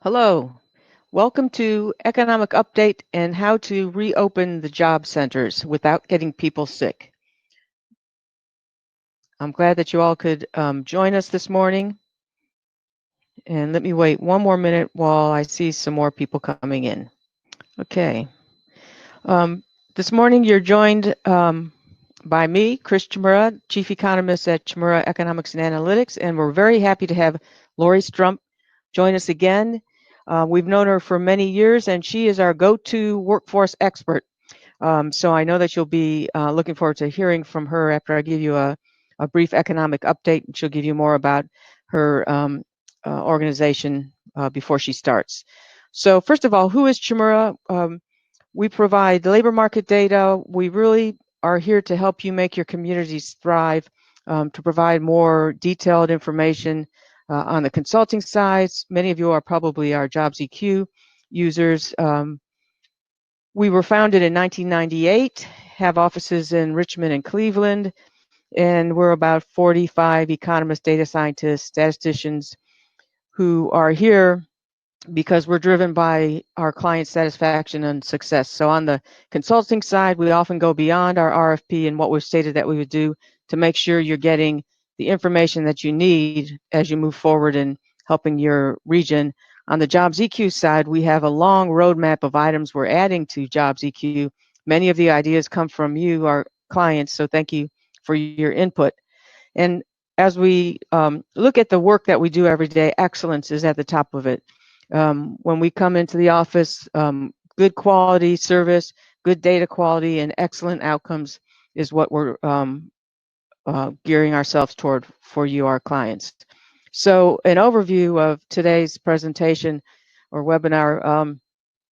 Hello, welcome to Economic Update and how to reopen the job centers without getting people sick. I'm glad that you all could join us this morning. And let me wait one more minute while I see some more people coming in. Okay. This morning you're joined by me, Chris Chmura, Chief Economist at Chmura Economics and Analytics, and we're very happy to have Lori Strumpf join us again. We've known her for many years, and she is our go-to workforce expert. So I know that you'll be looking forward to hearing from her after I give you a brief economic update. She'll give you more about her organization before she starts. So first of all, who is Chmura? We provide labor market data. We really are here to help you make your communities thrive, to provide more detailed information on the consulting side. Many of you are probably our Jobs EQ users. We were founded in 1998, have offices in Richmond and Cleveland, and we're about 45 economists, data scientists, statisticians who are here because we're driven by our client satisfaction and success. So on the consulting side, we often go beyond our RFP and what we've stated that we would do to make sure you're getting the information that you need as you move forward in helping your region. On the Jobs EQ side, we have a long roadmap of items we're adding to Jobs EQ. Many of the ideas come from you, our clients, so thank you for your input. And as we look at the work that we do every day, excellence is at the top of it. When we come into the office, good quality service, good data quality, and excellent outcomes is what we're gearing ourselves toward for you, our clients. So an overview of today's presentation or webinar.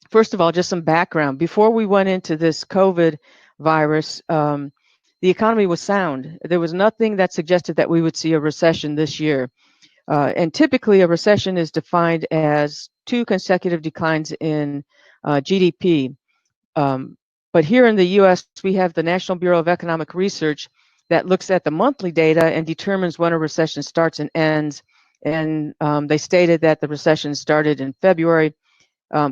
First of all, just some background. Before we went into this COVID virus, the economy was sound. There was nothing that suggested that we would see a recession this year. And typically a recession is defined as 2 consecutive declines in GDP. But here in the US, we have the National Bureau of Economic Research that looks at the monthly data and determines when a recession starts and ends. And they stated that the recession started in February.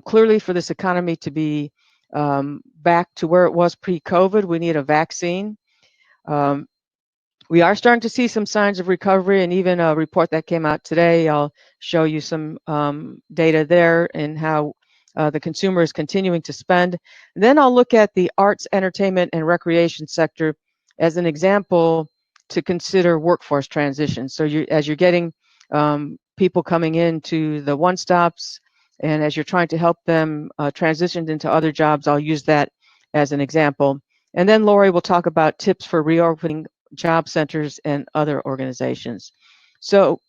Clearly, for this economy to be back to where it was pre-COVID, we need a vaccine. We are starting to see some signs of recovery, and even a report that came out today, I'll show you some data there and how the consumer is continuing to spend. And then I'll look at the arts, entertainment, and recreation sector as an example to consider workforce transition. So as you're getting people coming into the one-stops, and as you're trying to help them transition into other jobs, I'll use that as an example. And then Lori will talk about tips for reopening job centers and other organizations. So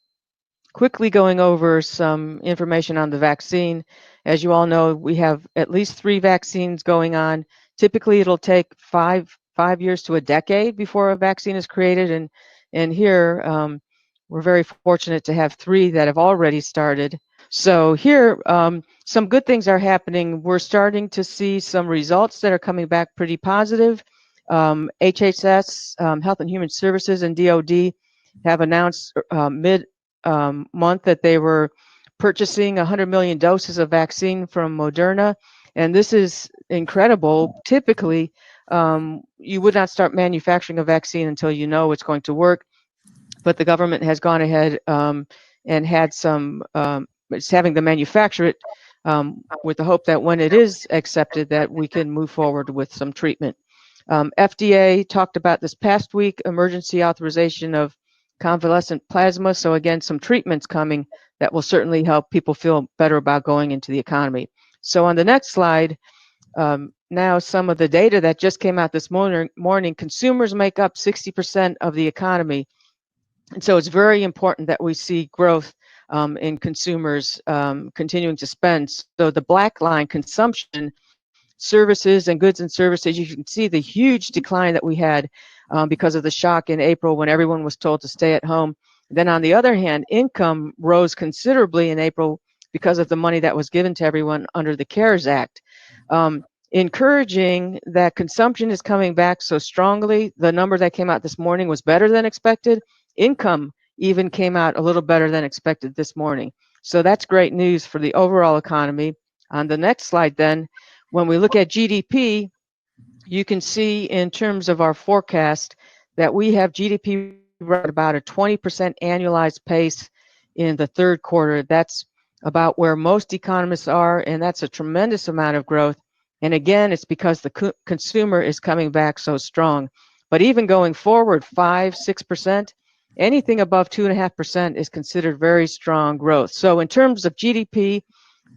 quickly going over some information on the vaccine. As you all know, we have at least 3 vaccines going on. Typically, it'll take five years to a decade before a vaccine is created. And here, we're very fortunate to have 3 that have already started. So here, some good things are happening. We're starting to see some results that are coming back pretty positive. HHS, Health and Human Services, and DOD have announced mid-month that they were purchasing 100 million doses of vaccine from Moderna. And this is incredible. Typically, you would not start manufacturing a vaccine until you know it's going to work. But the government has gone ahead and had some, it's having them manufacture it with the hope that when it is accepted that we can move forward with some treatment. FDA talked about this past week, emergency authorization of convalescent plasma. So again, some treatments coming that will certainly help people feel better about going into the economy. So on the next slide, now some of the data that just came out this morning, consumers make up 60% of the economy. And so it's very important that we see growth in consumers continuing to spend. So the black line, consumption, services and goods and services, you can see the huge decline that we had because of the shock in April when everyone was told to stay at home. Then on the other hand, income rose considerably in April because of the money that was given to everyone under the CARES Act. Encouraging that consumption is coming back so strongly. The number that came out this morning was better than expected. Income even came out a little better than expected this morning. So that's great news for the overall economy. On the next slide then, when we look at GDP, you can see in terms of our forecast that we have GDP right about a 20% annualized pace in the third quarter. That's about where most economists are, and that's a tremendous amount of growth. And again, it's because the consumer is coming back so strong. But even going forward, 5-6%, anything above 2.5% is considered very strong growth. So in terms of GDP,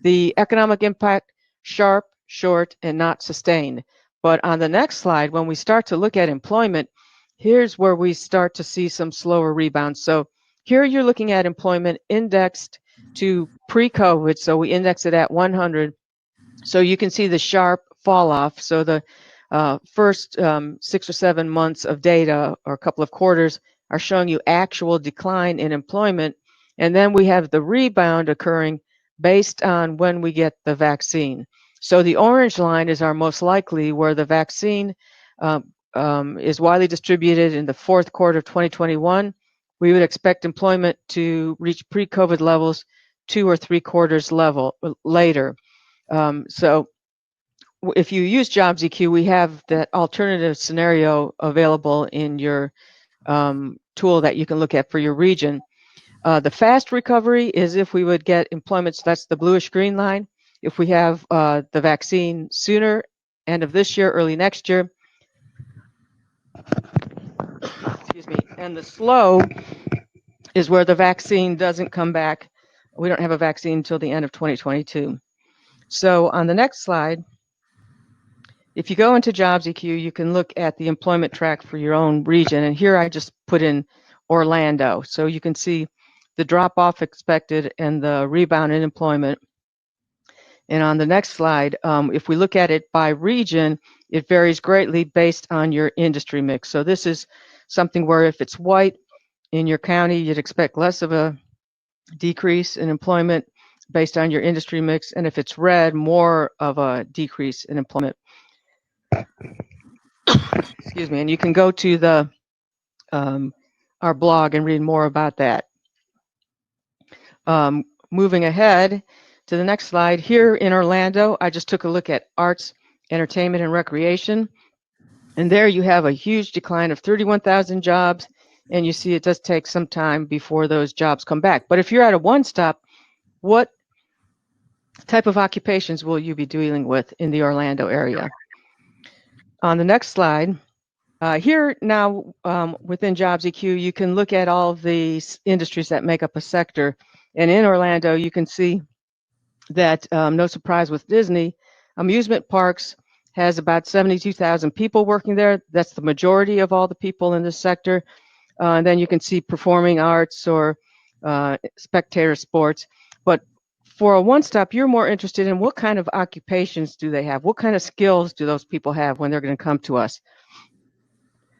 the economic impact, sharp, short, and not sustained. But on the next slide, when we start to look at employment, here's where we start to see some slower rebounds. So here you're looking at employment indexed to pre-COVID. So we index it at 100. So you can see the sharp fall off. So the first 6 or 7 months of data or a couple of quarters are showing you actual decline in employment. And then we have the rebound occurring based on when we get the vaccine. So the orange line is our most likely, where the vaccine is widely distributed in the fourth quarter of 2021. We would expect employment to reach pre-COVID levels 2 or 3 quarters later. So if you use Jobs EQ, we have that alternative scenario available in your tool that you can look at for your region. The fast recovery is if we would get employment, so that's the bluish green line. If we have the vaccine sooner, end of this year, early next year. Excuse me. And the slow is where the vaccine doesn't come back. We don't have a vaccine until the end of 2022. So on the next slide, if you go into Jobs EQ, you can look at the employment track for your own region. And here I just put in Orlando. So you can see the drop off expected and the rebound in employment. And on the next slide, if we look at it by region, it varies greatly based on your industry mix. So this is something where if it's white in your county, you'd expect less of a decrease in employment based on your industry mix. And if it's red, more of a decrease in employment. Excuse me. And you can go to the our blog and read more about that. Moving ahead to the next slide, here in Orlando, I just took a look at arts, entertainment, and recreation. And there you have a huge decline of 31,000 jobs. And you see it does take some time before those jobs come back. But if you're at a one-stop, what type of occupations will you be dealing with in the Orlando area? On the next slide, here now within Jobs EQ, you can look at all of the industries that make up a sector. And in Orlando, you can see that, no surprise with Disney, amusement parks has about 72,000 people working there. That's the majority of all the people in this sector. And then you can see performing arts or spectator sports. But for a one-stop, you're more interested in what kind of occupations do they have? What kind of skills do those people have when they're going to come to us?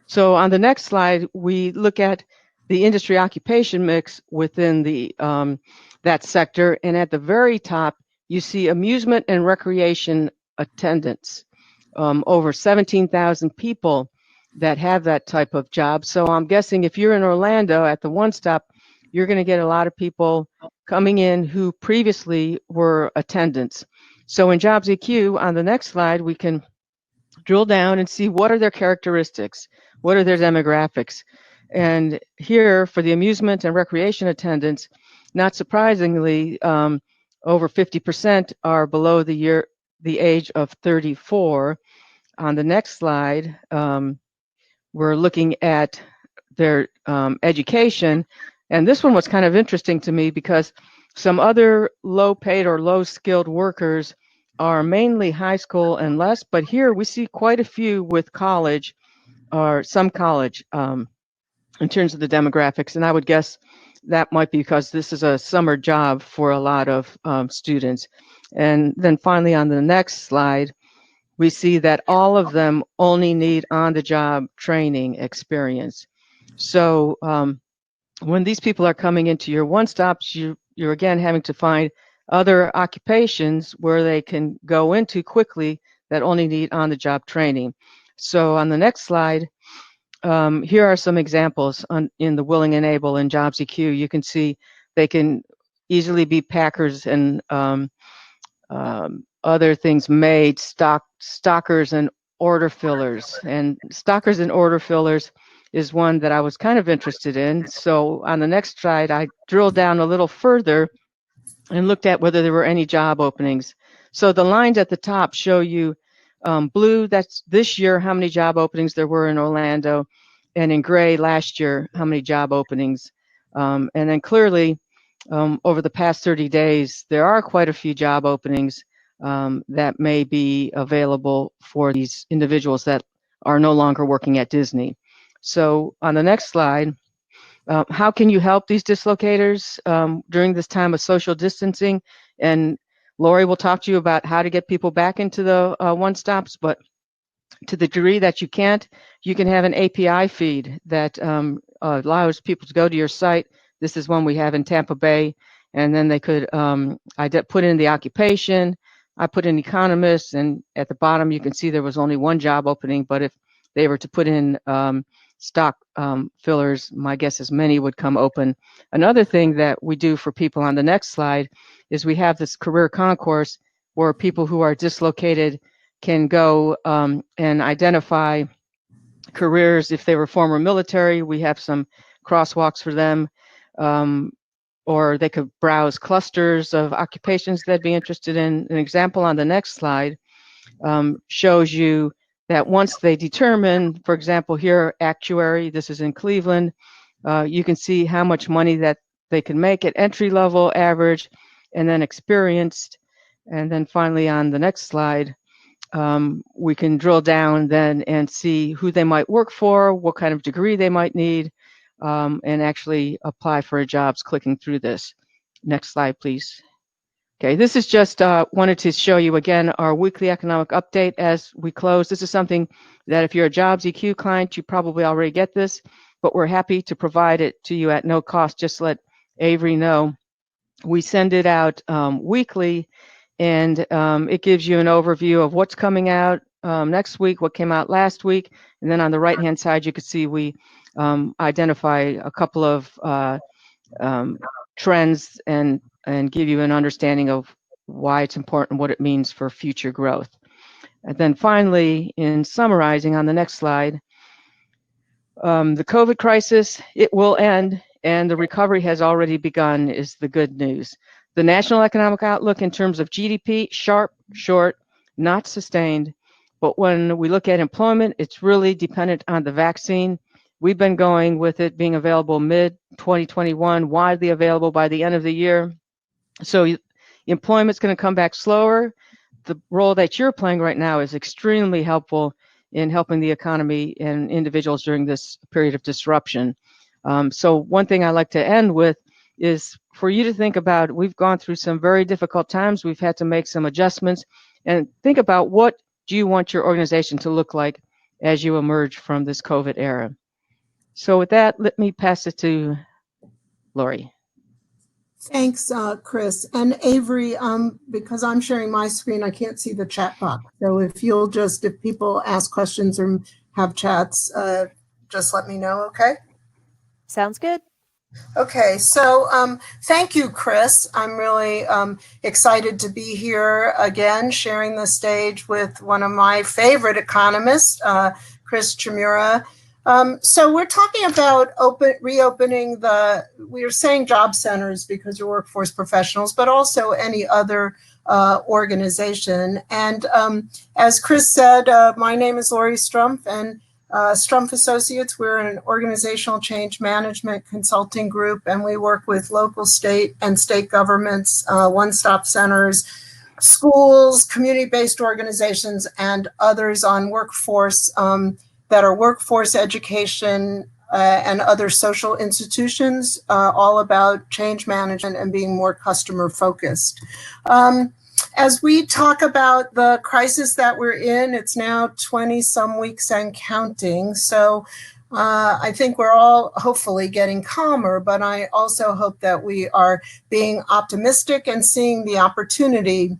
So on the next slide, we look at the industry occupation mix within the that sector. And at the very top, you see amusement and recreation attendants, over 17,000 people that have that type of job. So I'm guessing if you're in Orlando at the one stop, you're going to get a lot of people coming in who previously were attendants. So in Jobs EQ, on the next slide, we can drill down and see what are their characteristics, what are their demographics. And here for the amusement and recreation attendants, not surprisingly, over 50% are below the age of 34. On the next slide, we're looking at their education. And this one was kind of interesting to me because some other low paid or low skilled workers are mainly high school and less, but here we see quite a few with college or some college in terms of the demographics. And I would guess that might be because this is a summer job for a lot of students. And then finally on the next slide, we see that all of them only need on-the-job training experience. So when these people are coming into your one-stops, you're again having to find other occupations where they can go into quickly that only need on-the-job training. So on the next slide, here are some examples in the willing and able in Jobs EQ. You can see they can easily be packers and other things made, stockers and order fillers. And stockers and order fillers is one that I was kind of interested in. So on the next slide, I drilled down a little further and looked at whether there were any job openings. So the lines at the top show you blue, that's this year, how many job openings there were in Orlando, and in gray last year, how many job openings. And then clearly, over the past 30 days, there are quite a few job openings that may be available for these individuals that are no longer working at Disney. So on the next slide, how can you help these dislocators during this time of social distancing? And Lori will talk to you about how to get people back into the one-stops, but to the degree that you can't, you can have an API feed that allows people to go to your site. This is one we have in Tampa Bay, and then they could put in the occupation. I put in economist, and at the bottom you can see there was only one job opening, but if they were to put in stock fillers, my guess is many would come open. Another thing that we do for people on the next slide is we have this career concourse where people who are dislocated can go and identify careers. If they were former military, we have some crosswalks for them, or they could browse clusters of occupations they'd be interested in. An example on the next slide shows you that once they determine, for example, here, Actuary, this is in Cleveland, you can see how much money that they can make at entry level, average, and then experienced. And then finally on the next slide, we can drill down then and see who they might work for, what kind of degree they might need, and actually apply for jobs clicking through this. Next slide, please. Okay, this is just wanted to show you again our weekly economic update as we close. This is something that if you're a Jobs EQ client, you probably already get this, but we're happy to provide it to you at no cost. Just let Avery know. We send it out weekly, and it gives you an overview of what's coming out next week, what came out last week, and then on the right-hand side, you can see we identify a couple of trends and give you an understanding of why it's important, what it means for future growth. And then finally, in summarizing on the next slide, the COVID crisis, it will end, and the recovery has already begun is the good news. The national economic outlook in terms of GDP, sharp, short, not sustained. But when we look at employment, it's really dependent on the vaccine. We've been going with it being available mid-2021, widely available by the end of the year. So employment's going to come back slower. The role that you're playing right now is extremely helpful in helping the economy and individuals during this period of disruption. So one thing I like to end with is for you to think about, we've gone through some very difficult times. We've had to make some adjustments, and think about what do you want your organization to look like as you emerge from this COVID era. So with that, let me pass it to Lori. Thanks, Chris. And Avery, because I'm sharing my screen, I can't see the chat box. So if people ask questions or have chats, just let me know, okay? Sounds good. Okay, so thank you, Chris. I'm really excited to be here again, sharing the stage with one of my favorite economists, Chris Chmura. So we're talking about reopening we are saying job centers because you're workforce professionals, but also any other organization. And as Chris said, my name is Lori Strumpf, and Strumpf Associates, we're an organizational change management consulting group, and we work with local, state, and state governments, one-stop centers, schools, community-based organizations, and others on workforce that are workforce education and other social institutions, all about change management and being more customer focused. As we talk about the crisis that we're in, it's now 20 some weeks and counting. So I think we're all hopefully getting calmer, but I also hope that we are being optimistic and seeing the opportunity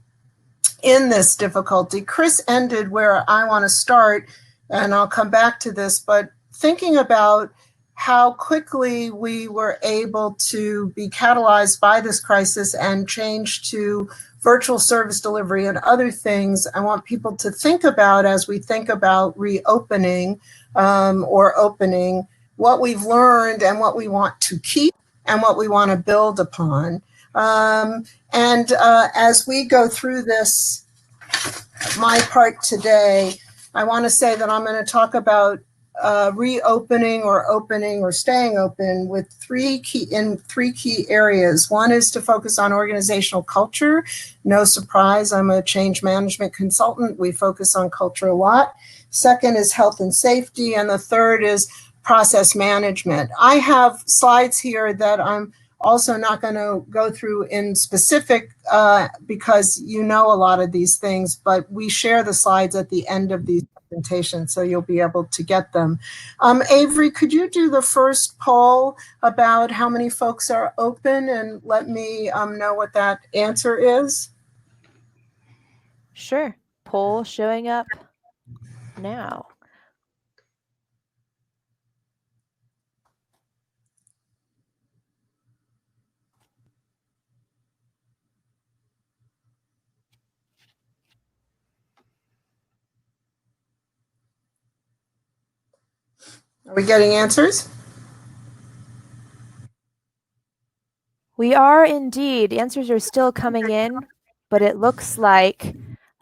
in this difficulty. Chris ended where I want to start, and I'll come back to this, but thinking about how quickly we were able to be catalyzed by this crisis and change to virtual service delivery and other things. I want people to think about, as we think about reopening or opening, what we've learned and what we want to keep and what we want to build upon. As we go through this, my part today, I want to say that I'm going to talk about reopening or opening or staying open with three key areas. One is to focus on organizational culture. No surprise, I'm a change management consultant. We focus on culture a lot. Second is health and safety. And the third is process management. I have slides here that I'm also not going to go through in specific because you know a lot of these things, but we share the slides at the end of these presentations, so you'll be able to get them. Avery, could you do the first poll about how many folks are open and let me know what that answer is? Sure. Poll showing up now. Are we getting answers? We are indeed. Answers are still coming in, but it looks like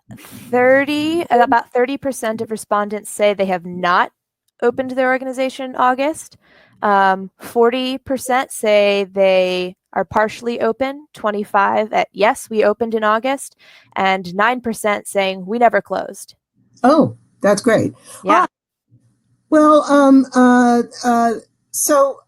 about 30% of respondents say they have not opened their organization in August. 40% say they are partially open, 25% at yes, we opened in August, and 9% saying we never closed. Oh, that's great. Yeah. Well, so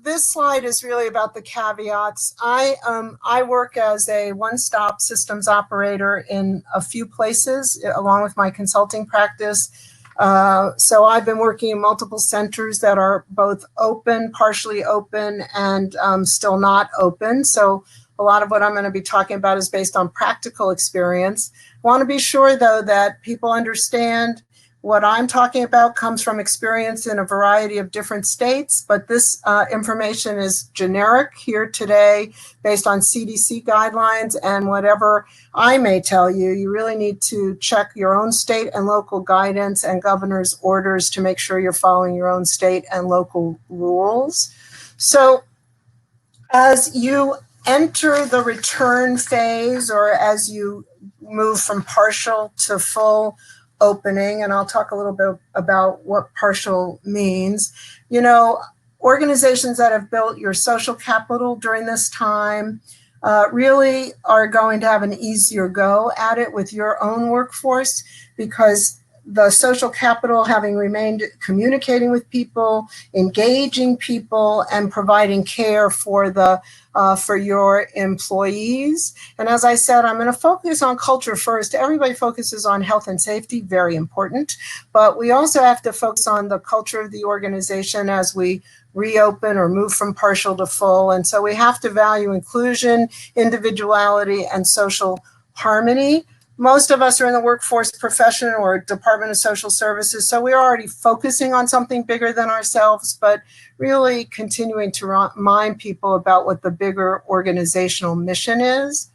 this slide is really about the caveats. I work as a one-stop systems operator in a few places, along with my consulting practice. So I've been working in multiple centers that are both open, partially open, and still not open. So a lot of what I'm going to be talking about is based on practical experience. I want to be sure, though, that people understand what I'm talking about comes from experience in a variety of different states, but this information is generic here today based on CDC guidelines, and whatever I may tell you, you really need to check your own state and local guidance and governor's orders to make sure you're following your own state and local rules. So as you enter the return phase, or as you move from partial to full opening, and I'll talk a little bit about what partial means. You know, organizations that have built your social capital during this time really are going to have an easier go at it with your own workforce, because the social capital, having remained communicating with people, engaging people, and providing care for your employees. And as I said, I'm going to focus on culture first. Everybody focuses on health and safety, very important, but we also have to focus on the culture of the organization as we reopen or move from partial to full. And so we have to value inclusion, individuality, and social harmony. Most of us are in the workforce profession or Department of Social Services, so we're already focusing on something bigger than ourselves, but really continuing to remind people about what the bigger organizational mission is.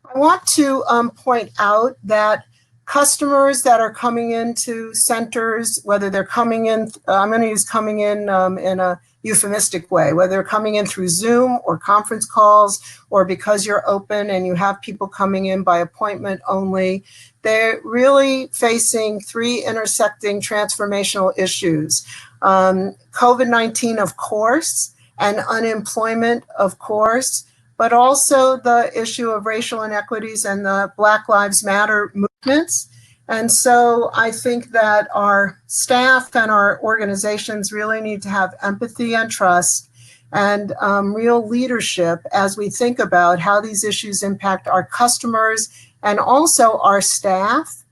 I want to point out that customers that are coming into centers, whether they're coming in, I'm going to use coming in a euphemistic way, whether they're coming in through Zoom or conference calls, or because you're open and you have people coming in by appointment only, they're really facing three intersecting transformational issues. COVID-19, of course, and unemployment, of course, but also the issue of racial inequities and the Black Lives Matter movements. And so I think that our staff and our organizations really need to have empathy and trust and real leadership as we think about how these issues impact our customers and also our staff,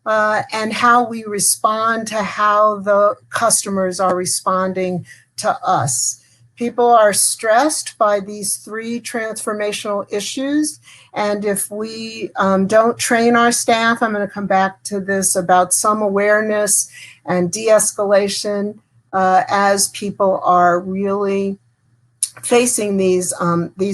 and how we respond to how the customers are responding to us. People are stressed by these three transformational issues. And if we don't train our staff, I'm going to come back to this, about some awareness and de-escalation, as people are really facing these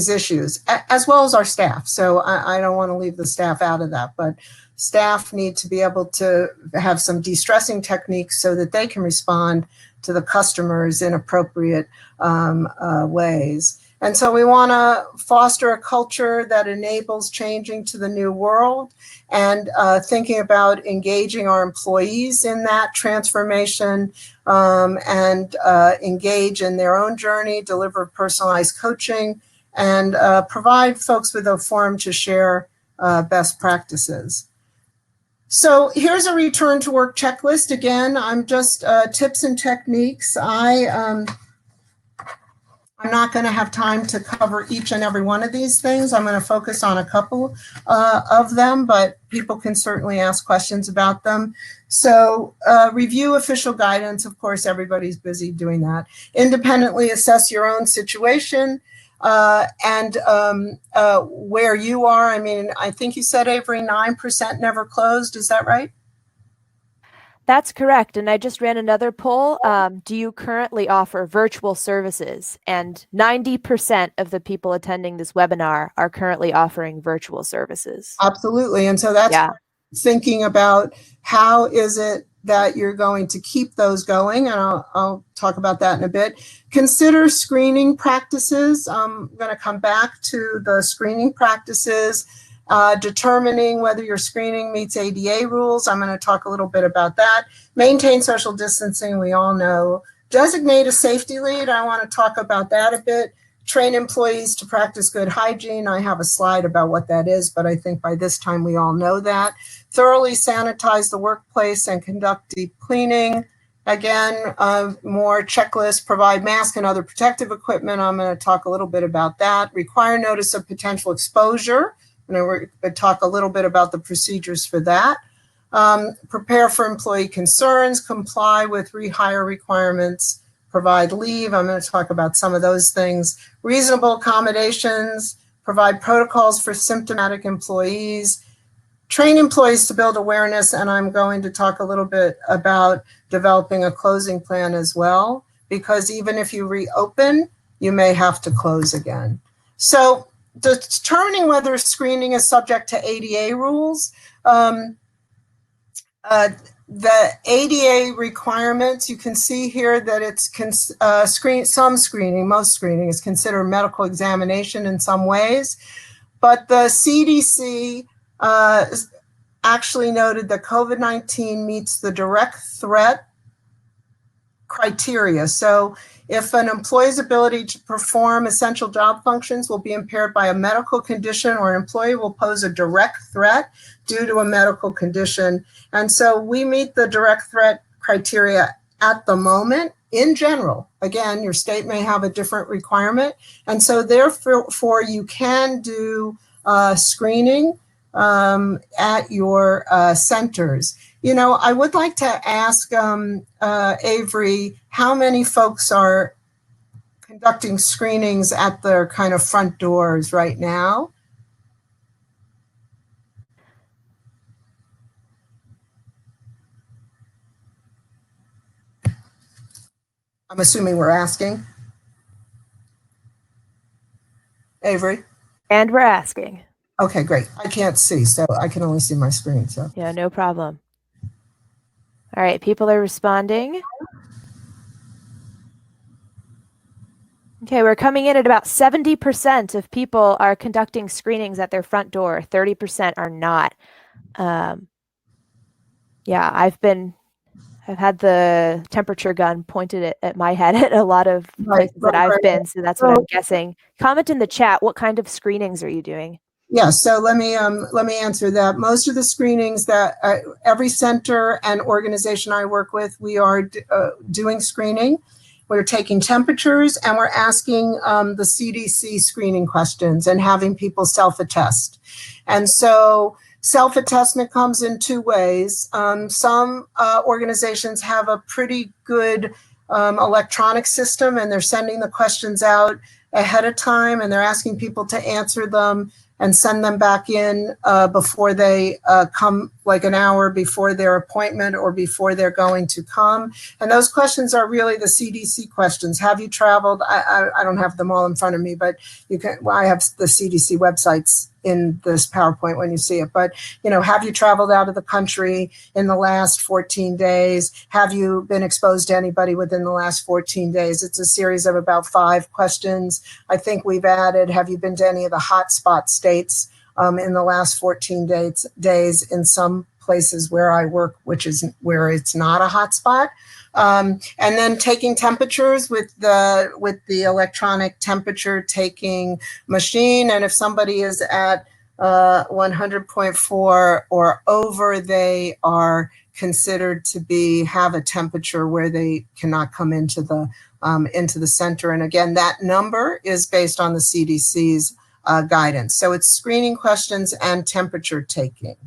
issues, as well as our staff. So I don't want to leave the staff out of that, but staff need to be able to have some de-stressing techniques so that they can respond to the customers in appropriate ways. And so we want to foster a culture that enables changing to the new world and thinking about engaging our employees in that transformation and engage in their own journey, deliver personalized coaching, and provide folks with a forum to share best practices. So here's a return to work checklist. Again, I'm just tips and techniques. I'm not going to have time to cover each and every one of these things. I'm going to focus on a couple of them, but people can certainly ask questions about them. So review official guidance. Of course, everybody's busy doing that. Independently assess your own situation and where you are. I mean, I think you said, Avery, 9% never closed. Is that right? That's correct. And I just ran another poll. Do you currently offer virtual services? And 90% of the people attending this webinar are currently offering virtual services. Absolutely. And so that's thinking about how is it that you're going to keep those going. And I'll talk about that in a bit. Consider screening practices. I'm going to come back to the screening practices. Determining whether your screening meets ADA rules. I'm going to talk a little bit about that. Maintain social distancing, we all know. Designate a safety lead. I want to talk about that a bit. Train employees to practice good hygiene. I have a slide about what that is, but I think by this time we all know that. Thoroughly sanitize the workplace and conduct deep cleaning. Again, more checklists, provide mask and other protective equipment. I'm going to talk a little bit about that. Require notice of potential exposure. And we're going to talk a little bit about the procedures for that. Prepare for employee concerns, comply with rehire requirements, provide leave. I'm going to talk about some of those things. Reasonable accommodations, provide protocols for symptomatic employees, train employees to build awareness. And I'm going to talk a little bit about developing a closing plan as well, because even if you reopen, you may have to close again. So determining whether screening is subject to ADA rules. The ADA requirements, you can see here that it's most screening is considered medical examination in some ways, but the CDC actually noted that COVID-19 meets the direct threat criteria. So if an employee's ability to perform essential job functions will be impaired by a medical condition, or an employee will pose a direct threat due to a medical condition. And so we meet the direct threat criteria at the moment in general. Again, your state may have a different requirement. And so therefore you can do screening at your centers. You know, I would like to ask Avery, how many folks are conducting screenings at their kind of front doors right now? I'm assuming we're asking. Avery? And we're asking. Okay, great. I can't see, so I can only see my screen. So yeah, no problem. All right, people are responding. Okay, we're coming in at about 70% of people are conducting screenings at their front door. 30% are not. Yeah, I've had the temperature gun pointed at my head at a lot of places that I've been, so that's what I'm guessing. Comment in the chat, what kind of screenings are you doing? Yeah, so let me answer that. Most of the screenings that every center and organization I work with, we are doing screening. We're taking temperatures and we're asking the CDC screening questions and having people self-attest. And so self-attestment comes in two ways. Some organizations have a pretty good electronic system, and they're sending the questions out ahead of time, and they're asking people to answer them and send them back in before they come, like an hour before their appointment or before they're going to come. And those questions are really the CDC questions. Have you traveled? I don't have them all in front of me, but you can. Well, I have the CDC websites in this PowerPoint when you see it. But, you know, have you traveled out of the country in the last 14 days? Have you been exposed to anybody within the last 14 days? It's a series of about 5 questions. I think we've added, have you been to any of the hotspot states in the last 14 days in some places where I work, which is where it's not a hotspot. And then taking temperatures with the electronic temperature taking machine. And if somebody is at 100.4 or over, they are considered to have a temperature where they cannot come into the center. And again, that number is based on the CDC's guidance. So it's screening questions and temperature taking.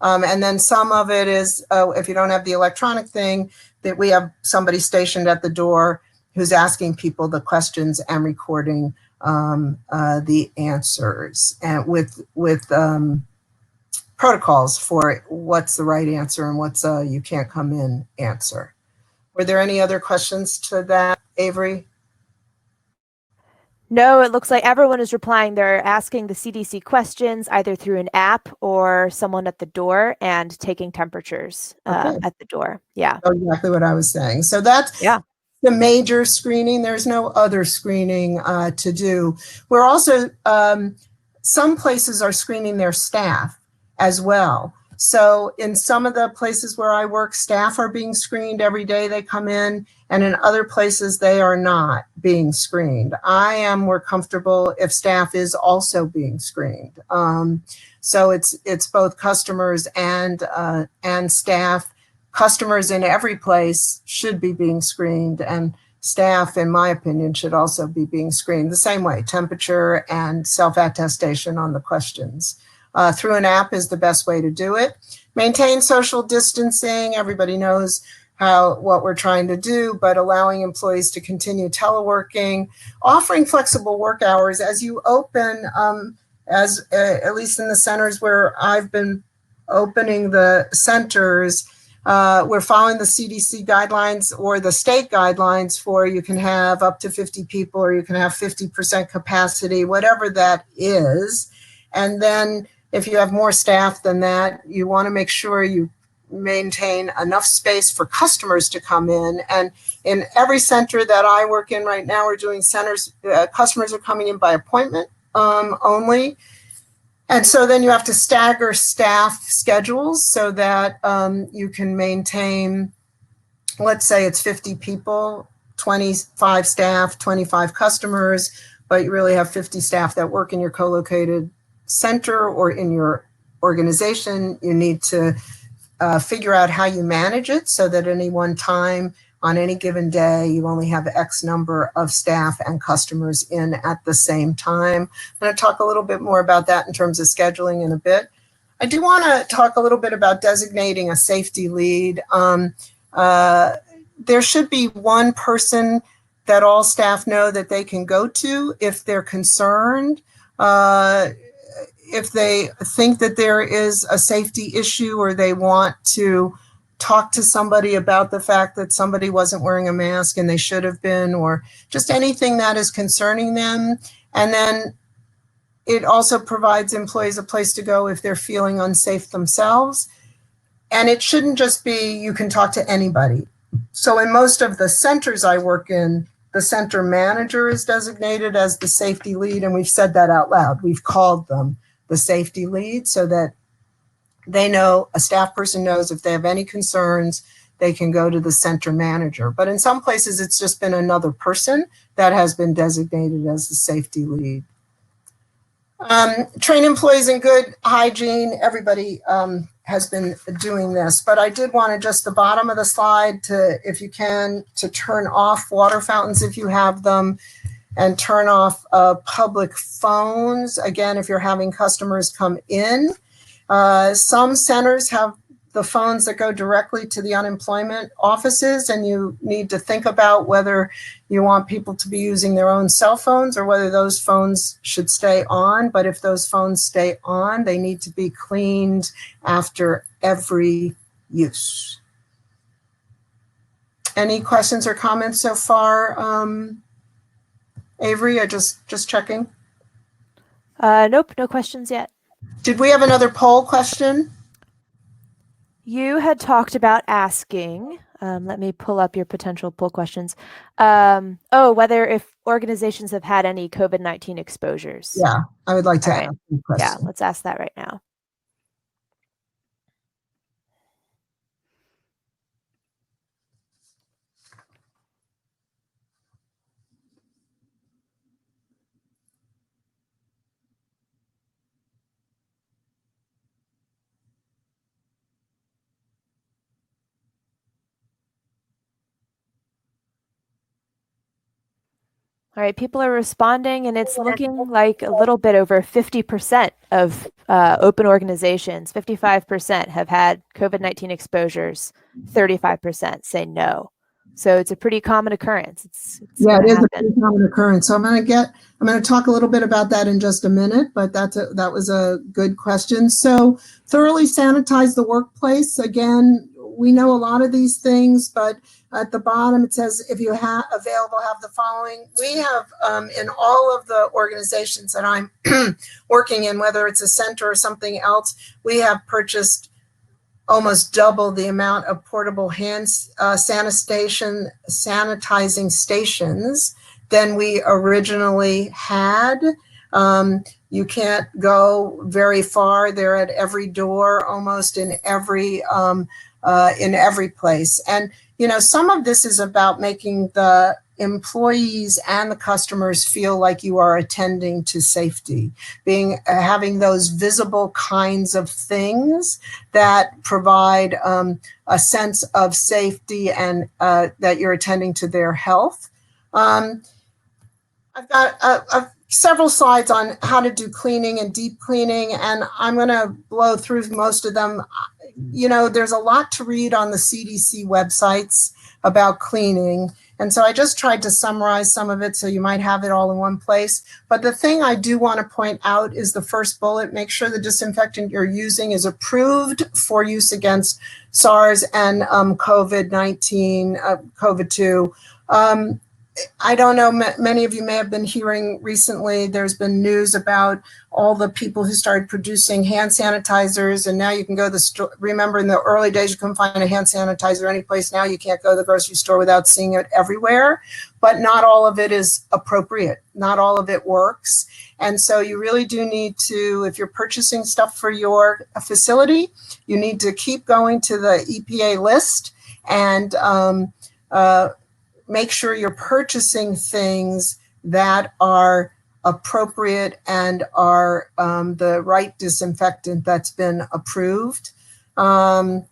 And then some of it is, if you don't have the electronic thing, that we have somebody stationed at the door who's asking people the questions and recording the answers, and with protocols for what's the right answer and what's a you can't come in answer. Were there any other questions to that, Avery? No, it looks like everyone is replying. They're asking the CDC questions either through an app or someone at the door and taking temperatures at the door. Yeah. Exactly what I was saying. So that's the major screening. There's no other screening to do. We're also, some places are screening their staff as well. So in some of the places where I work, staff are being screened every day they come in, and in other places they are not being screened. I am more comfortable if staff is also being screened. So it's both customers and staff. Customers in every place should be being screened, and staff, in my opinion, should also be being screened the same way, temperature and self-attestation on the questions. Through an app is the best way to do it. Maintain social distancing. Everybody knows what we're trying to do, but allowing employees to continue teleworking, offering flexible work hours as you open, at least in the centers where I've been opening the centers, we're following the CDC guidelines or the state guidelines for you can have up to 50 people or you can have 50% capacity, whatever that is. And then if you have more staff than that, you want to make sure you maintain enough space for customers to come in. And in every center that I work in right now, we're doing centers, customers are coming in by appointment only. And so then you have to stagger staff schedules so that you can maintain, let's say it's 50 people, 25 staff, 25 customers, but you really have 50 staff that work in your co-located center or in your organization. You need to figure out how you manage it so that any one time on any given day, you only have X number of staff and customers in at the same time. I'm going to talk a little bit more about that in terms of scheduling in a bit. I do want to talk a little bit about designating a safety lead. There should be one person that all staff know that they can go to if they're concerned. If they think that there is a safety issue or they want to talk to somebody about the fact that somebody wasn't wearing a mask and they should have been, or just anything that is concerning them. And then it also provides employees a place to go if they're feeling unsafe themselves. And it shouldn't just be you can talk to anybody. So in most of the centers I work in, the center manager is designated as the safety lead, and we've said that out loud. We've called them the safety lead so that they know, a staff person knows if they have any concerns, they can go to the center manager. But in some places, it's just been another person that has been designated as the safety lead. Train employees in good hygiene. Everybody has been doing this, but I did want to just the bottom of the slide to, if you can, to turn off water fountains if you have them, and turn off public phones. Again, if you're having customers come in. Some centers have the phones that go directly to the unemployment offices, and you need to think about whether you want people to be using their own cell phones or whether those phones should stay on. But if those phones stay on, they need to be cleaned after every use. Any questions or comments so far? Avery, I just checking. Nope, no questions yet. Did we have another poll question? You had talked about asking, let me pull up your potential poll questions. Whether if organizations have had any COVID-19 exposures. Yeah, I would like to All ask you a question. Yeah, let's ask that right now. All right, people are responding, and it's looking like a little bit over 50% of open organizations, 55% have had COVID-19 exposures, 35% say no. So it's a pretty common occurrence. Yeah, it is a pretty common occurrence. So I'm going to talk a little bit about that in just a minute, but that was a good question. So thoroughly sanitize the workplace. Again, we know a lot of these things, but at the bottom, it says, if you have available, have the following. We have in all of the organizations that I'm working in, whether it's a center or something else, we have purchased almost double the amount of portable hand sanitizing stations than we originally had. You can't go very far. They're at every door, almost in every place. And some of this is about making the employees and the customers feel like you are attending to safety, having those visible kinds of things that provide a sense of safety and that you're attending to their health. I've got several slides on how to do cleaning and deep cleaning, and I'm going to blow through most of them. There's a lot to read on the CDC websites about cleaning. And so I just tried to summarize some of it so you might have it all in one place. But the thing I do want to point out is the first bullet. Make sure the disinfectant you're using is approved for use against SARS and COVID-19, COVID-2. I don't know, many of you may have been hearing recently, there's been news about all the people who started producing hand sanitizers, and now you can go to the store. Remember, in the early days, you couldn't find a hand sanitizer anyplace. Now you can't go to the grocery store without seeing it everywhere, but not all of it is appropriate. Not all of it works. And so you really do need to, if you're purchasing stuff for your facility, you need to keep going to the EPA list and make sure you're purchasing things that are appropriate and are the right disinfectant that's been approved. And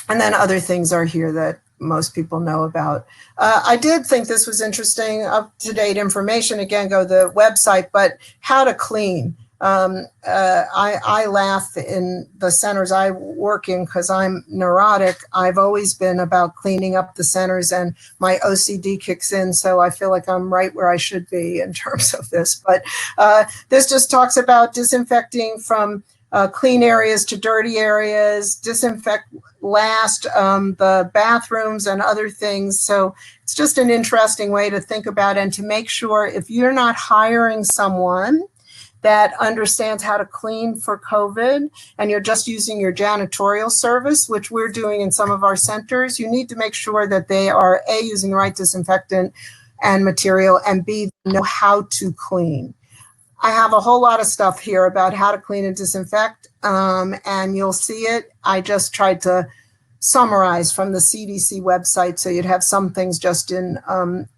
then other things are here that most people know about. I did think this was interesting, up-to-date information. Again, go to the website, but how to clean. I laugh in the centers I work in because I'm neurotic. I've always been about cleaning up the centers, and my OCD kicks in, so I feel like I'm right where I should be in terms of this. But this just talks about disinfecting from clean areas to dirty areas, disinfect last the bathrooms and other things. So it's just an interesting way to think about and to make sure if you're not hiring someone that understands how to clean for COVID, and you're just using your janitorial service, which we're doing in some of our centers, you need to make sure that they are A, using the right disinfectant and material, and B, know how to clean. I have a whole lot of stuff here about how to clean and disinfect, and you'll see it. I just tried to summarize from the CDC website so you'd have some things just in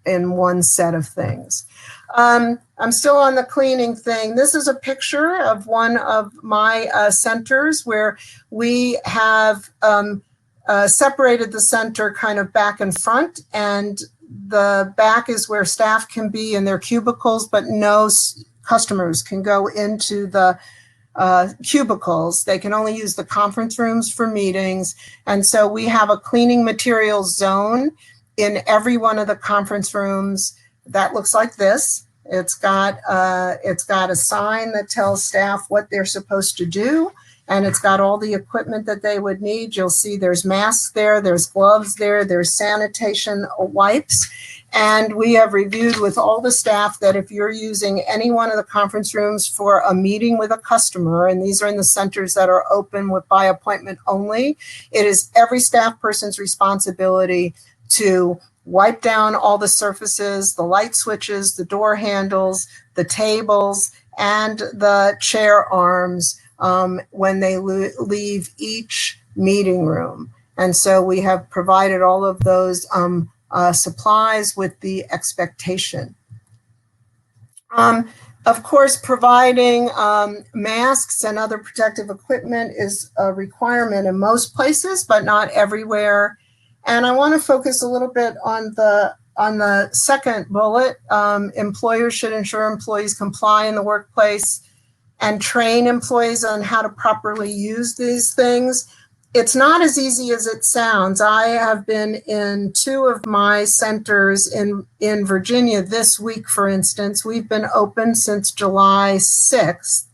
one set of things. I'm still on the cleaning thing. This is a picture of one of my centers where we have separated the center kind of back and front, and the back is where staff can be in their cubicles, but no customers can go into the cubicles. They can only use the conference rooms for meetings. And so we have a cleaning materials zone in every one of the conference rooms that looks like this. It's got a sign that tells staff what they're supposed to do, and it's got all the equipment that they would need. You'll see there's masks there, there's gloves there, there's sanitation wipes. And we have reviewed with all the staff that if you're using any one of the conference rooms for a meeting with a customer, and these are in the centers that are open by appointment only, it is every staff person's responsibility to wipe down all the surfaces, the light switches, the door handles, the tables, and the chair arms when they leave each meeting room. And so we have provided all of those supplies with the expectation. Of course, providing masks and other protective equipment is a requirement in most places, but not everywhere. And I want to focus a little bit on the second bullet. Employers should ensure employees comply in the workplace and train employees on how to properly use these things. It's not as easy as it sounds. I have been in 2 of my centers in Virginia this week, for instance. We've been open since July 6th,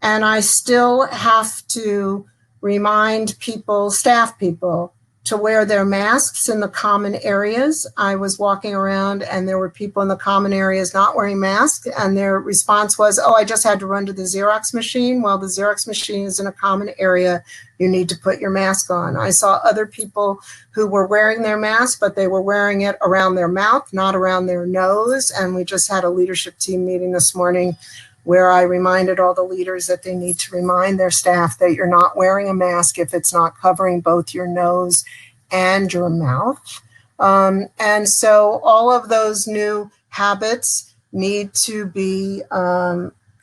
and I still have to remind people, staff people, to wear their masks in the common areas. I was walking around and there were people in the common areas not wearing masks, and their response was, oh, I just had to run to the Xerox machine. Well, the Xerox machine is in a common area. You need to put your mask on. I saw other people who were wearing their mask, but they were wearing it around their mouth, not around their nose. And we just had a leadership team meeting this morning where I reminded all the leaders that they need to remind their staff that you're not wearing a mask if it's not covering both your nose and your mouth. And so all of those new habits need to be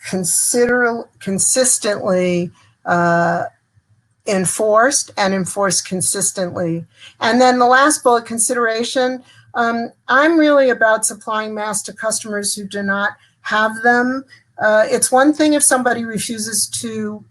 consistently enforced and enforced consistently. And then the last bullet, consideration. I'm really about supplying masks to customers who do not have them. It's one thing if somebody refuses to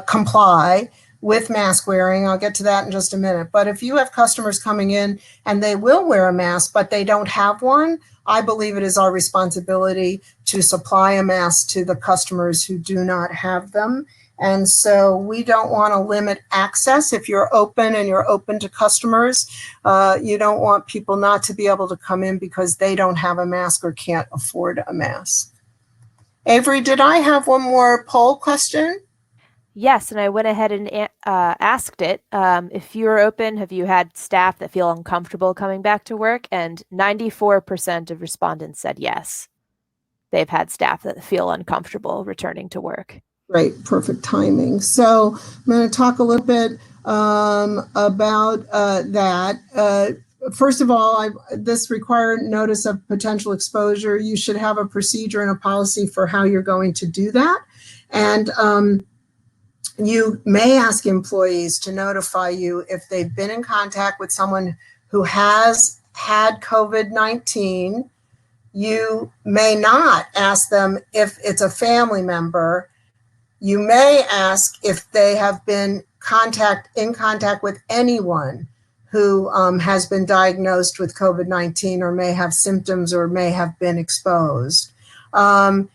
comply with mask wearing. I'll get to that in just a minute. But if you have customers coming in and they will wear a mask, but they don't have one, I believe it is our responsibility to supply a mask to the customers who do not have them. And so we don't want to limit access. If you're open and you're open to customers, you don't want people not to be able to come in because they don't have a mask or can't afford a mask. Avery, did I have one more poll question? Yes, and I went ahead and asked it. If you're open, have you had staff that feel uncomfortable coming back to work? And 94% of respondents said yes. They've had staff that feel uncomfortable returning to work. Great, perfect timing. So I'm going to talk a little bit about that. First of all, this required notice of potential exposure. You should have a procedure and a policy for how you're going to do that. And you may ask employees to notify you if they've been in contact with someone who has had COVID-19. You may not ask them if it's a family member. You may ask if they have been in contact with anyone who has been diagnosed with COVID-19 or may have symptoms or may have been exposed. And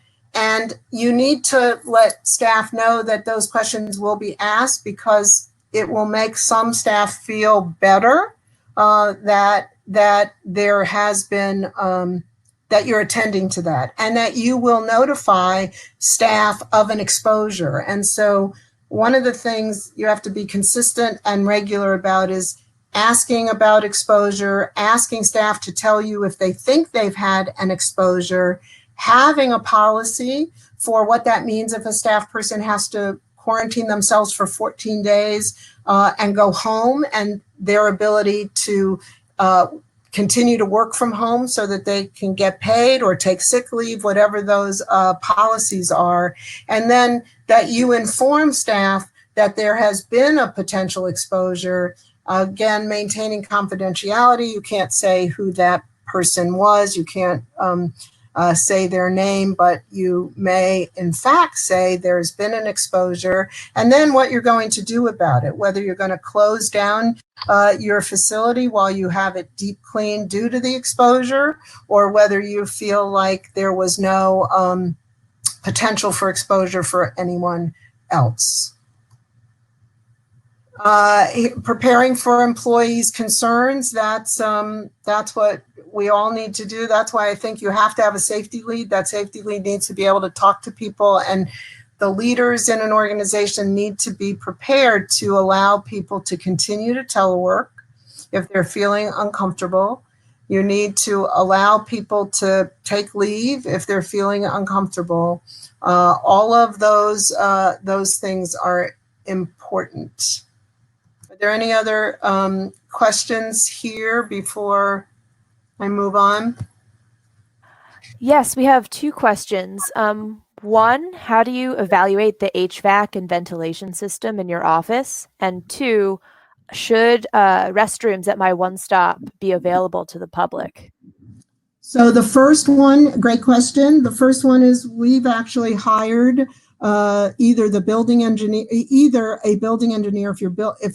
you need to let staff know that those questions will be asked because it will make some staff feel better that there has been, that you're attending to that and that you will notify staff of an exposure. And so one of the things you have to be consistent and regular about is asking about exposure, asking staff to tell you if they think they've had an exposure, having a policy for what that means if a staff person has to quarantine themselves for 14 days and go home, and their ability to continue to work from home so that they can get paid or take sick leave, whatever those policies are. And then that you inform staff that there has been a potential exposure. Again, maintaining confidentiality. You can't say who that person was. You can't say their name, but you may in fact say there's been an exposure, and then what you're going to do about it, whether you're going to close down your facility while you have it deep cleaned due to the exposure, or whether you feel like there was no potential for exposure for anyone else. Preparing for employees' concerns, that's what we all need to do. That's why I think you have to have a safety lead. That safety lead needs to be able to talk to people, and the leaders in an organization need to be prepared to allow people to continue to telework if they're feeling uncomfortable. You need to allow people to take leave if they're feeling uncomfortable. All of those things are important. Are there any other questions here before I move on? Yes, we have two questions. One, how do you evaluate the HVAC and ventilation system in your office? And two, should restrooms at my one-stop be available to the public? So the first one, great question. The first one is we've actually hired either a building engineer if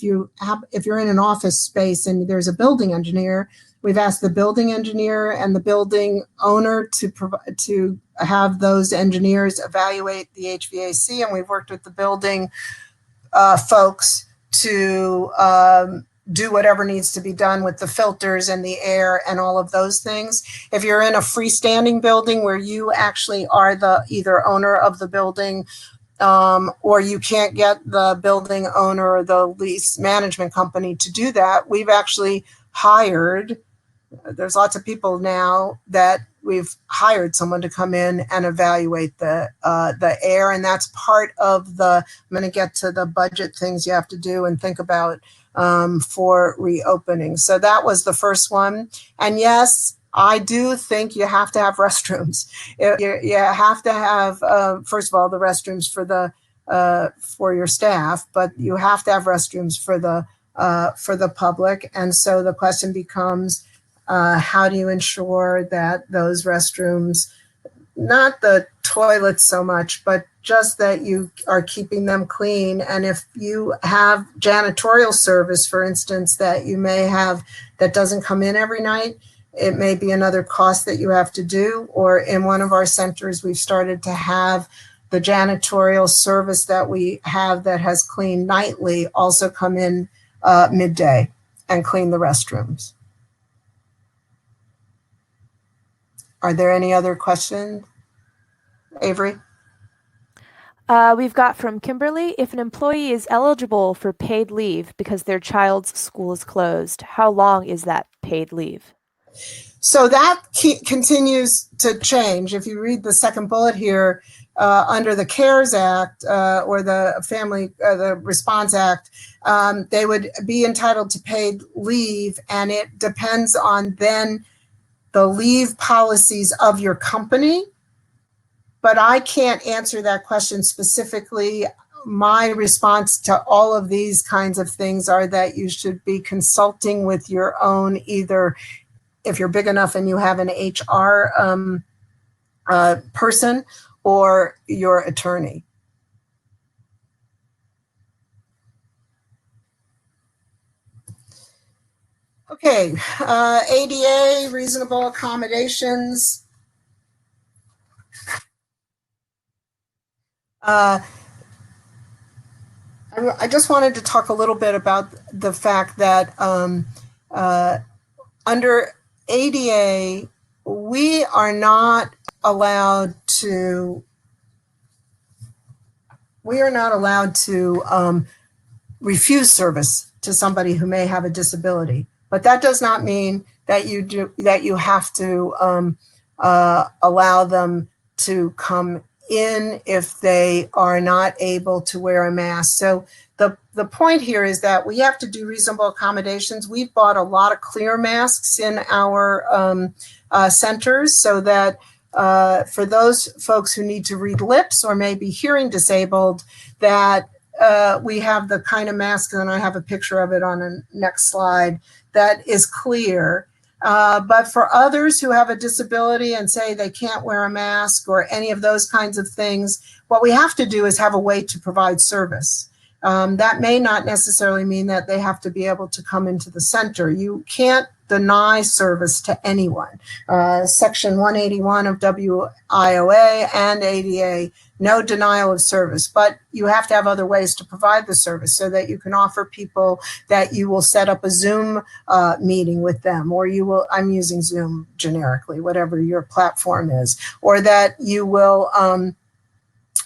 you're in an office space and there's a building engineer. We've asked the building engineer and the building owner to have those engineers evaluate the HVAC, and we've worked with the building folks to do whatever needs to be done with the filters and the air and all of those things. If you're in a freestanding building where you actually are the either owner of the building, or you can't get the building owner or the lease management company to do that, we've actually hired, there's lots of people now that we've hired someone to come in and evaluate the air, and that's part of the, I'm going to get to the budget things you have to do and think about for reopening. So that was the first one. And yes, I do think you have to have restrooms. You have to have, first of all, the restrooms for your staff, but you have to have restrooms for the public. And so the question becomes, how do you ensure that those restrooms, not the toilets so much, but just that you are keeping them clean? And if you have janitorial service, for instance, that you may have that doesn't come in every night, it may be another cost that you have to do. Or in one of our centers, we've started to have the janitorial service that we have that has cleaned nightly also come in midday and clean the restrooms. Are there any other questions? Avery? We've got from Kimberly, if an employee is eligible for paid leave because their child's school is closed, how long is that paid leave? So that continues to change. If you read the second bullet here, under the CARES Act or the Response Act, they would be entitled to paid leave, and it depends on then the leave policies of your company. But I can't answer that question specifically. My response to all of these kinds of things are that you should be consulting with your own, either if you're big enough and you have an HR person, or your attorney. Okay, ADA, reasonable accommodations. I just wanted to talk a little bit about the fact that under ADA, we are not allowed to refuse service to somebody who may have a disability. But that does not mean that you have to allow them to come in if they are not able to wear a mask. So the point here is that we have to do reasonable accommodations. We've bought a lot of clear masks in our centers so that for those folks who need to read lips or may be hearing disabled, that we have the kind of mask, and I have a picture of it on the next slide, that is clear, But for others who have a disability and say they can't wear a mask or any of those kinds of things, what we have to do is have a way to provide service. That may not necessarily mean that they have to be able to come into the center. You can't deny service to anyone. Section 181 of WIOA and ADA, no denial of service, but you have to have other ways to provide the service so that you can offer people that you will set up a Zoom meeting with them, or you will, I'm using Zoom generically, whatever your platform is, or that you will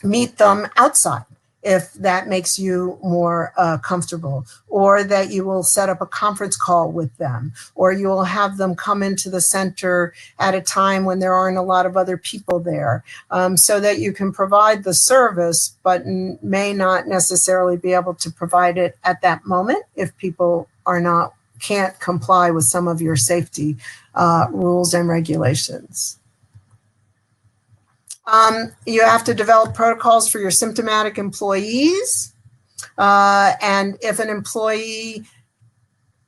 meet them outside if that makes you more comfortable, or that you will set up a conference call with them, or you will have them come into the center at a time when there aren't a lot of other people there, so that you can provide the service, but may not necessarily be able to provide it at that moment if people can't comply with some of your safety rules and regulations. You have to develop protocols for your symptomatic employees. And if an employee,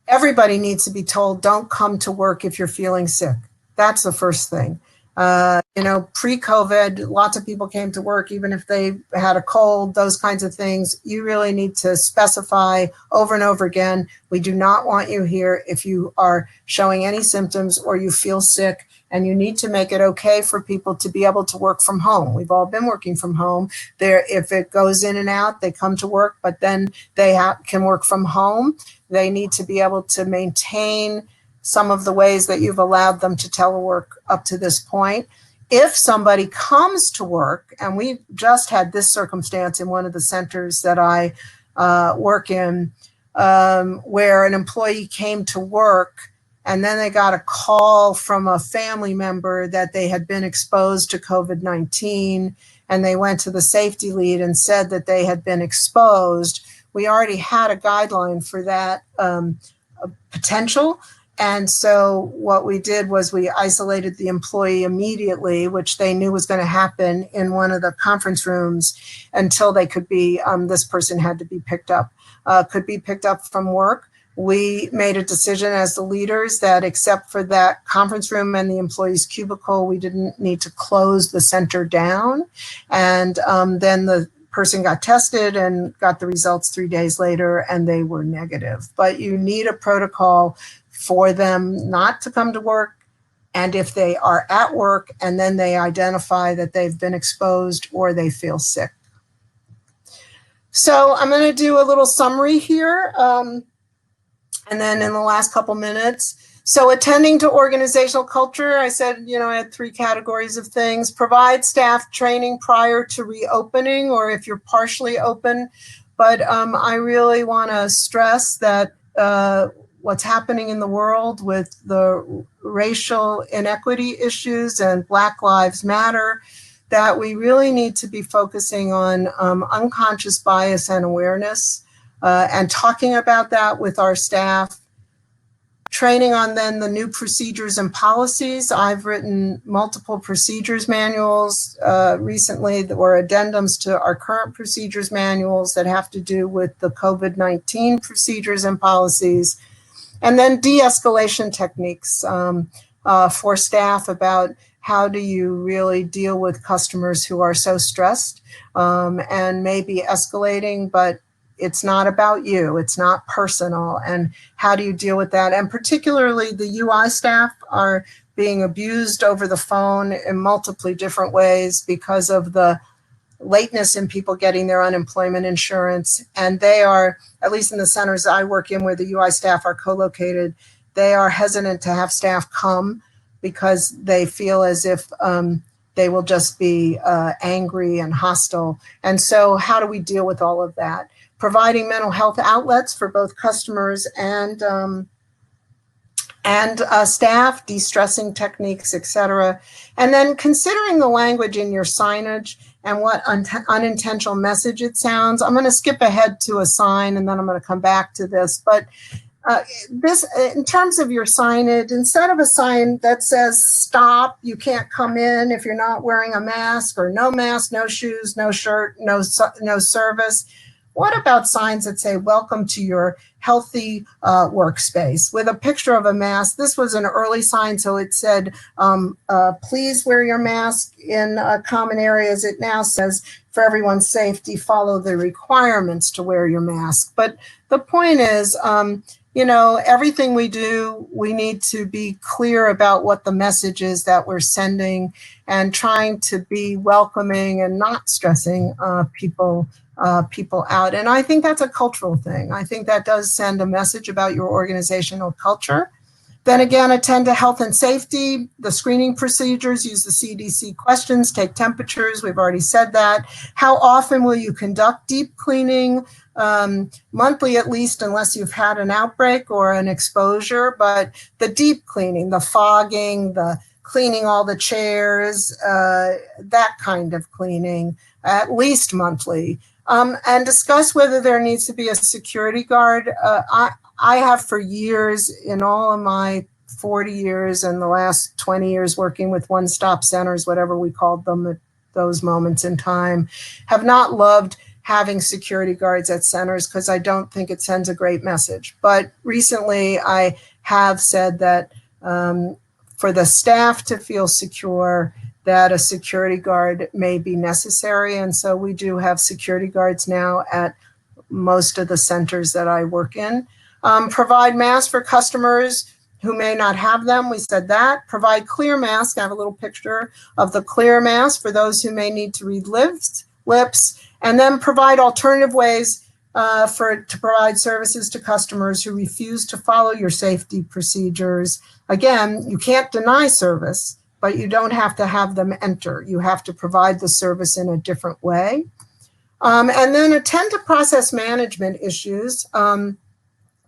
everybody needs to be told, don't come to work if you're feeling sick. That's the first thing. Pre-COVID, lots of people came to work even if they had a cold, those kinds of things. You really need to specify over and over again, we do not want you here if you are showing any symptoms or you feel sick, and you need to make it okay for people to be able to work from home. We've all been working from home. If it goes in and out, they come to work, but then they can work from home. They need to be able to maintain some of the ways that you've allowed them to telework up to this point. If somebody comes to work, and we just had this circumstance in one of the centers that I work in, where an employee came to work and then they got a call from a family member that they had been exposed to COVID-19, and they went to the safety lead and said that they had been exposed. We already had a guideline for that potential. And so what we did was we isolated the employee immediately, which they knew was going to happen in one of the conference rooms until they could be, this person had to be picked up, could be picked up from work. We made a decision as the leaders that except for that conference room and the employee's cubicle, we didn't need to close the center down. And then the person got tested and got the results 3 days later, and they were negative. But you need a protocol for them not to come to work. And if they are at work and then they identify that they've been exposed or they feel sick. So I'm going to do a little summary here. And then in the last couple minutes, so attending to organizational culture, I said, I had 3 categories of things. Provide staff training prior to reopening, or if you're partially open. But I really want to stress that what's happening in the world with the racial inequity issues and Black Lives Matter, that we really need to be focusing on unconscious bias and awareness, and talking about that with our staff, training on then the new procedures and policies. I've written multiple procedures manuals recently that were addendums to our current procedures manuals that have to do with the COVID-19 procedures and policies. And then de-escalation techniques for staff about how do you really deal with customers who are so stressed and maybe escalating, but it's not about you, it's not personal, and how do you deal with that? And particularly the UI staff are being abused over the phone in multiple different ways because of the lateness in people getting their unemployment insurance. And they are, at least in the centers I work in where the UI staff are co-located, they are hesitant to have staff come because they feel as if they will just be angry and hostile. And so how do we deal with all of that? Providing mental health outlets for both customers and staff, de-stressing techniques, etc. And then considering the language in your signage and what unintentional message it sounds. I'm going to skip ahead to a sign and then I'm going to come back to this. But this, in terms of your signage, instead of a sign that says stop, you can't come in if you're not wearing a mask, or no mask, no shoes, no shirt, no service, what about signs that say welcome to your healthy workspace with a picture of a mask. This was an early sign, so it said, please wear your mask in common areas. It now says, for everyone's safety, follow the requirements to wear your mask. But the point is, everything we do, we need to be clear about what the message is that we're sending and trying to be welcoming and not stressing people out. And I think that's a cultural thing. I think that does send a message about your organizational culture. Then again, attend to health and safety. The screening procedures, use the CDC questions, take temperatures. We've already said that. How often will you conduct deep cleaning? Monthly at least, unless you've had an outbreak or an exposure. But the deep cleaning, the fogging, the cleaning all the chairs, that kind of cleaning, at least monthly. And discuss whether there needs to be a security guard. I have for years, in all of my 40 years and the last 20 years working with one-stop centers, whatever we called them at those moments in time, have not loved having security guards at centers because I don't think it sends a great message. But recently I have said that for the staff to feel secure, that a security guard may be necessary. And so we do have security guards now at most of the centers that I work in. Provide masks for customers who may not have them. We said that. Provide clear masks. I have a little picture of the clear mask for those who may need to read lips. And then provide alternative ways to provide services to customers who refuse to follow your safety procedures. Again, you can't deny service, but you don't have to have them enter. You have to provide the service in a different way. And then attend to process management issues.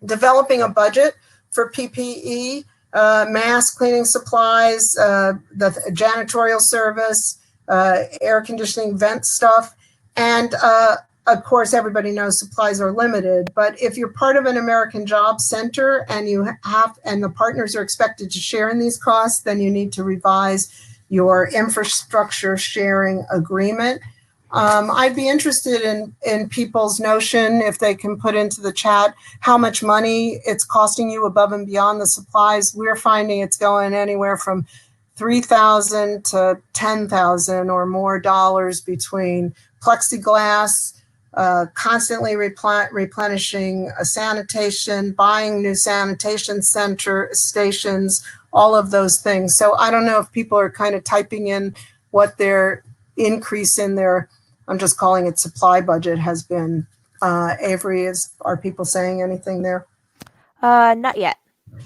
Developing a budget for PPE, mask cleaning supplies, the janitorial service, air conditioning, vent stuff. And of course, everybody knows supplies are limited, but if you're part of an American Job Center and the partners are expected to share in these costs, then you need to revise your infrastructure sharing agreement. I'd be interested in people's notion, if they can put into the chat, how much money it's costing you above and beyond the supplies. We're finding it's going anywhere from $3,000 to $10,000 or more dollars between plexiglass, constantly replenishing sanitation, buying new sanitation center stations, all of those things. So I don't know if people are kind of typing in what their increase in their, I'm just calling it supply budget, has been. Avery, are people saying anything there? Not yet.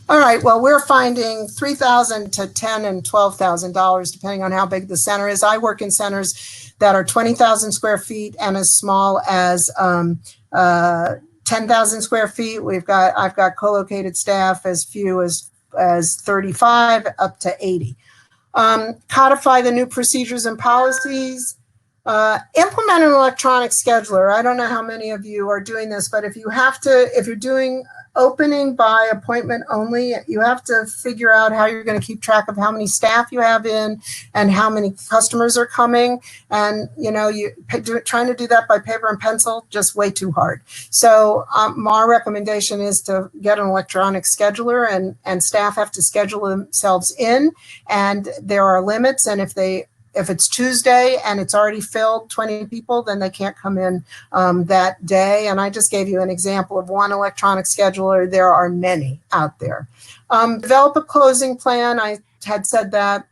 All right, well, we're finding $3,000 to $10,000 and $12,000, depending on how big the center is. I work in centers that are 20,000 square feet and as small as 10,000 square feet. I've got co-located staff as few as 35 up to 80. Codify the new procedures and policies. Implement an electronic scheduler. I don't know how many of you are doing this, but if you're doing opening by appointment only, you have to figure out how you're going to keep track of how many staff you have in and how many customers are coming. And, trying to do that by paper and pencil, just way too hard. So my recommendation is to get an electronic scheduler, and staff have to schedule themselves in, and there are limits. And if it's Tuesday and it's already filled 20 people, then they can't come in that day. And I just gave you an example of one electronic scheduler. There are many out there. Develop a closing plan. I had said that.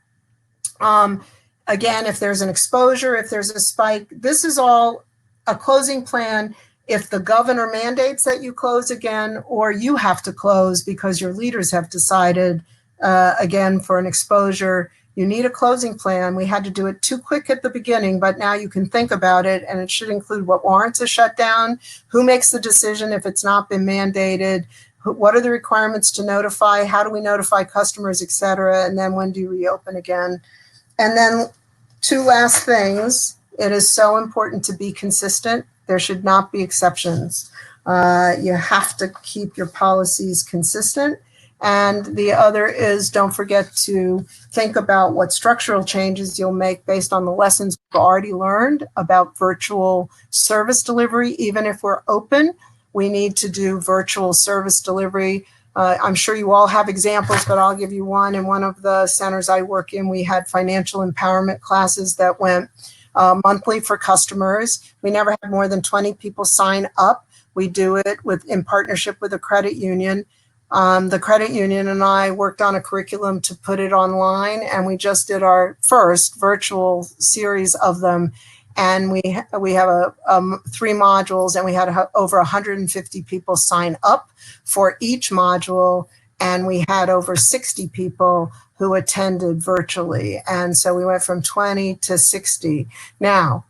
Again, if there's an exposure, if there's a spike, this is all a closing plan. If the governor mandates that you close again, or you have to close because your leaders have decided, again, for an exposure, you need a closing plan. We had to do it too quick at the beginning, but now you can think about it, and it should include what warrants a shutdown, who makes the decision if it's not been mandated, what are the requirements to notify, how do we notify customers, et cetera, and then when do you reopen again? And then two last things. It is so important to be consistent. There should not be exceptions. You have to keep your policies consistent. And the other is, don't forget to think about what structural changes you'll make based on the lessons we've already learned about virtual service delivery. Even if we're open, we need to do virtual service delivery. I'm sure you all have examples, but I'll give you one. In one of the centers I work in, we had financial empowerment classes that went monthly for customers. We never had more than 20 people sign up. We do it in partnership with a credit union. The credit union and I worked on a curriculum to put it online, and we just did our first virtual series of them. And we have 3 modules, and we had over 150 people sign up for each module, and we had over 60 people who attended virtually. And so we went from 20 to 60. Now,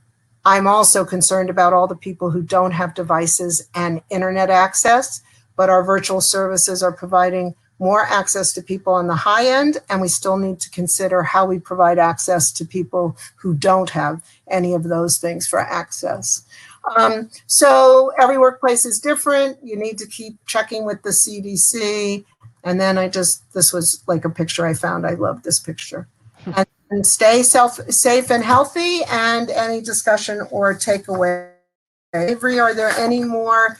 I'm also concerned about all the people who don't have devices and internet access, but our virtual services are providing more access to people on the high end, and we still need to consider how we provide access to people who don't have any of those things for access. So every workplace is different. You need to keep checking with the CDC. And then this was like a picture I found. I love this picture. And stay safe and healthy, and any discussion or takeaway. Avery, are there any more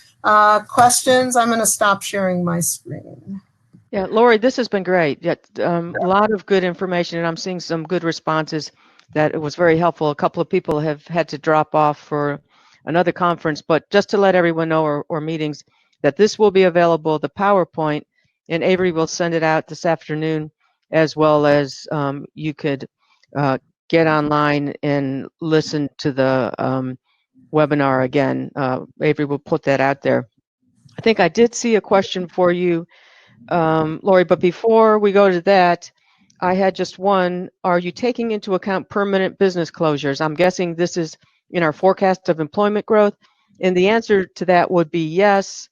questions? I'm going to stop sharing my screen. Yeah, Lori, this has been great. A lot of good information, and I'm seeing some good responses that it was very helpful. A couple of people have had to drop off for another conference, but just to let everyone know, or meetings, that this will be available, the PowerPoint, and Avery will send it out this afternoon, as well as you could get online and listen to the webinar again. Avery will put that out there. I think I did see a question for you, Lori, but before we go to that, I had just one. Are you taking into account permanent business closures? I'm guessing this is in our forecast of employment growth. And the answer to that would be yes.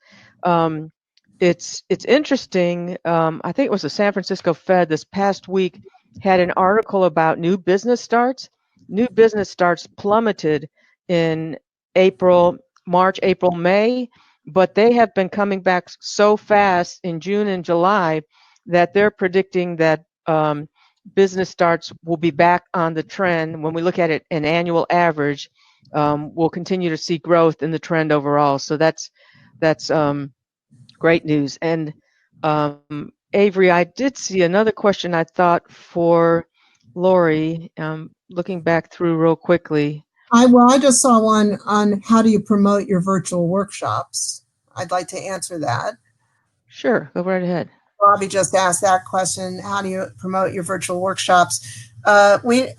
It's interesting. I think it was the San Francisco Fed this past week had an article about new business starts. New business starts plummeted in March, April, May, but they have been coming back so fast in June and July that they're predicting that business starts will be back on the trend. When we look at it, an annual average, we'll continue to see growth in the trend overall. So that's great news. And Avery, I did see another question I thought for Lori, looking back through real quickly. I just saw one on how do you promote your virtual workshops. I'd like to answer that. Sure, go right ahead. Bobby just asked that question. How do you promote your virtual workshops? We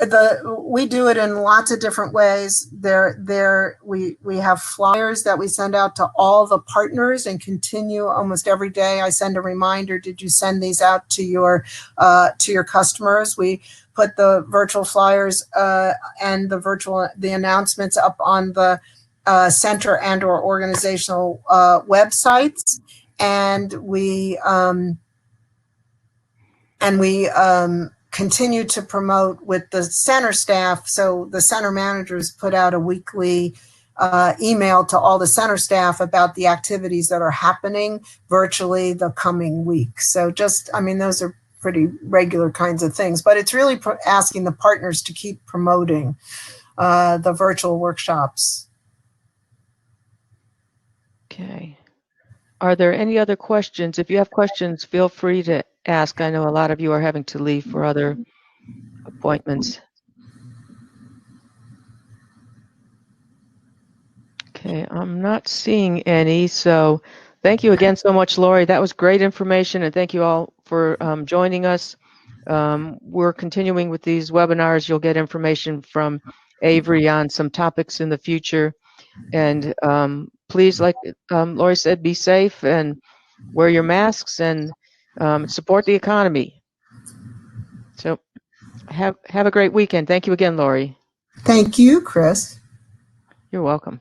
do it in lots of different ways. We have flyers that we send out to all the partners and continue almost every day. I send a reminder. Did you send these out to your customers? We put the virtual flyers and the announcements up on the center and or organizational websites, and we continue to promote with the center staff. So the center managers put out a weekly email to all the center staff about the activities that are happening virtually the coming week. So those are pretty regular kinds of things, but it's really asking the partners to keep promoting the virtual workshops. Okay. Are there any other questions? If you have questions, feel free to ask. I know a lot of you are having to leave for other appointments. Okay, I'm not seeing any. So thank you again so much, Lori. That was great information, and thank you all for joining us. We're continuing with these webinars. You'll get information from Avery on some topics in the future. And please, like Lori said, be safe and wear your masks and support the economy. So have a great weekend. Thank you again, Lori. Thank you, Chris. You're welcome.